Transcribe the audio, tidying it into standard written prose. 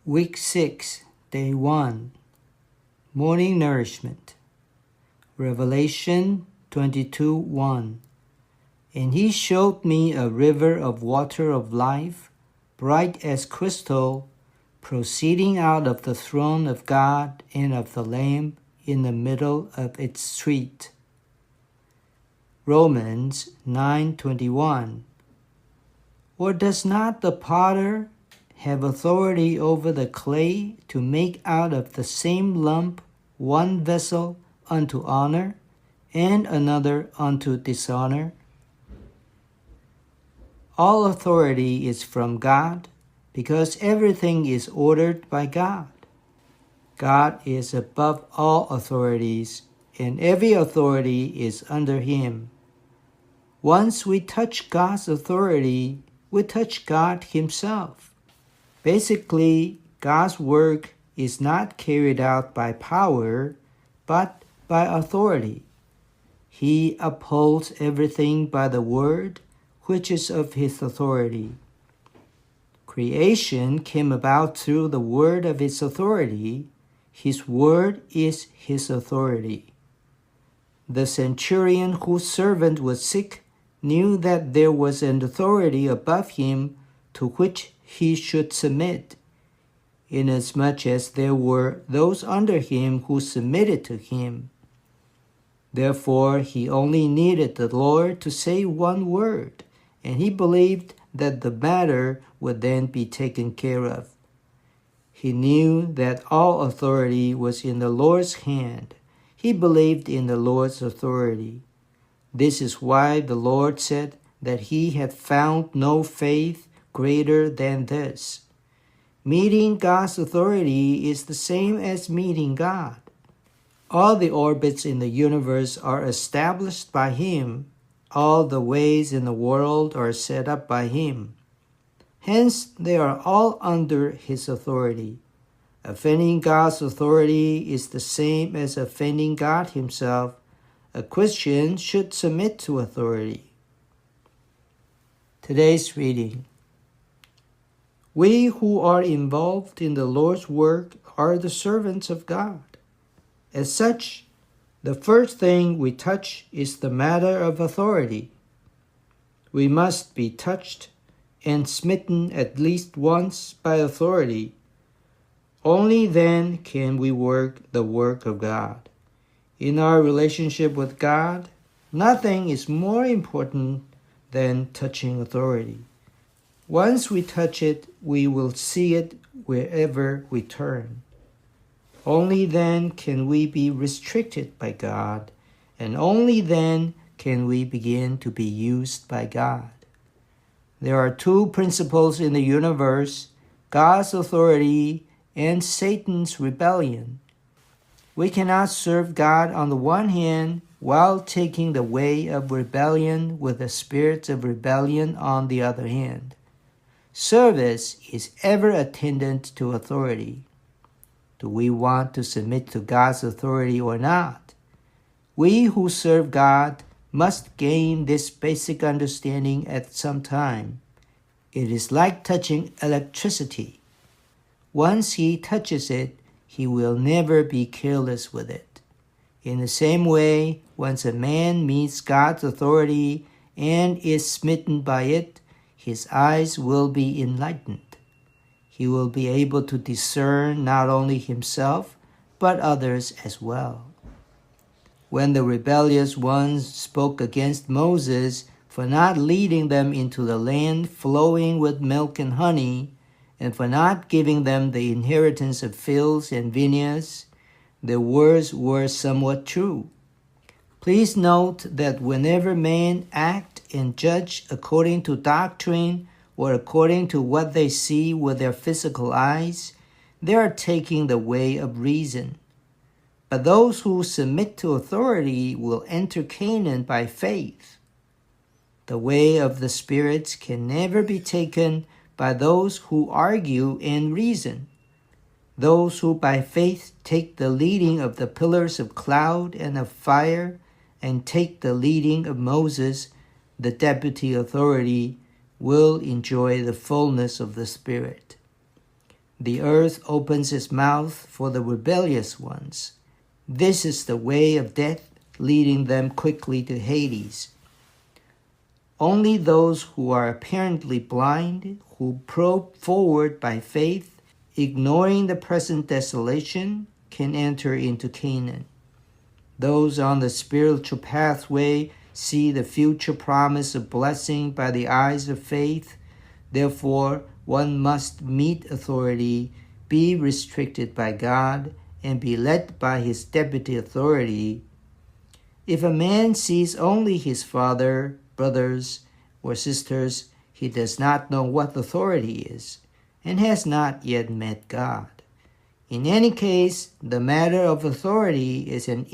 Week 6, Day 1, Morning Nourishment. Revelation 22:1. And he showed me a river of water of life, bright as crystal, proceeding out of the throne of God and of the Lamb in the middle of its street. Romans 9:21. Or does not the potter have authority over the clay to make out of the same lump one vessel unto honor and another unto dishonor? All authority is from God, because everything is ordered by God. God is above all authorities, and every authority is under him. Once we touch God's authority, we touch God himself. Basically, God's work is not carried out by power, but by authority. He upholds everything by the word, which is of his authority. Creation came about through the word of his authority. His word is his authority. The centurion whose servant was sick knew that there was an authority above him to which he should submit, inasmuch as there were those under him who submitted to him. Therefore, he only needed the Lord to say one word, and he believed that the matter would then be taken care of. He knew that all authority was in the Lord's hand. He believed in the Lord's authority. This is why the Lord said that he had found no faith greater than this. Meeting God's authority is the same as meeting God. All the orbits in the universe are established by him. All the ways in the world are set up by him. Hence, they are all under his authority. Offending God's authority is the same as offending God himself. A Christian should submit to authority. Today's reading. We who are involved in the Lord's work are the servants of God. As such, the first thing we touch is the matter of authority. We must be touched and smitten at least once by authority. Only then can we work the work of God. In our relationship with God, nothing is more important than touching authority. Once we touch it, we will see it wherever we turn. Only then can we be restricted by God, and only then can we begin to be used by God. There are two principles in the universe: God's authority and Satan's rebellion. We cannot serve God on the one hand while taking the way of rebellion with the spirits of rebellion on the other hand. Service is ever attendant to authority. Do we want to submit to God's authority or not? We who serve God must gain this basic understanding at some time. It is like touching electricity. Once he touches it, he will never be careless with it. In the same way, once a man meets God's authority and is smitten by it, his eyes will be enlightened. He will be able to discern not only himself, but others as well. When the rebellious ones spoke against Moses for not leading them into the land flowing with milk and honey, and for not giving them the inheritance of fields and vineyards, their words were somewhat true. Please note that whenever men act and judge according to doctrine or according to what they see with their physical eyes, they are taking the way of reason. But those who submit to authority will enter Canaan by faith. The way of the spirits can never be taken by those who argue and reason. Those who by faith take the leading of the pillars of cloud and of fire, and take the leading of Moses, the deputy authority, will enjoy the fullness of the Spirit. The earth opens its mouth for the rebellious ones. This is the way of death, leading them quickly to Hades. Only those who are apparently blind, who probe forward by faith, ignoring the present desolation, can enter into Canaan. Those on the spiritual pathway see the future promise of blessing by the eyes of faith. Therefore, one must meet authority, be restricted by God, and be led by his deputy authority. If a man sees only his father, brothers, or sisters, he does not know what authority is, and has not yet met God. In any case, the matter of authority is an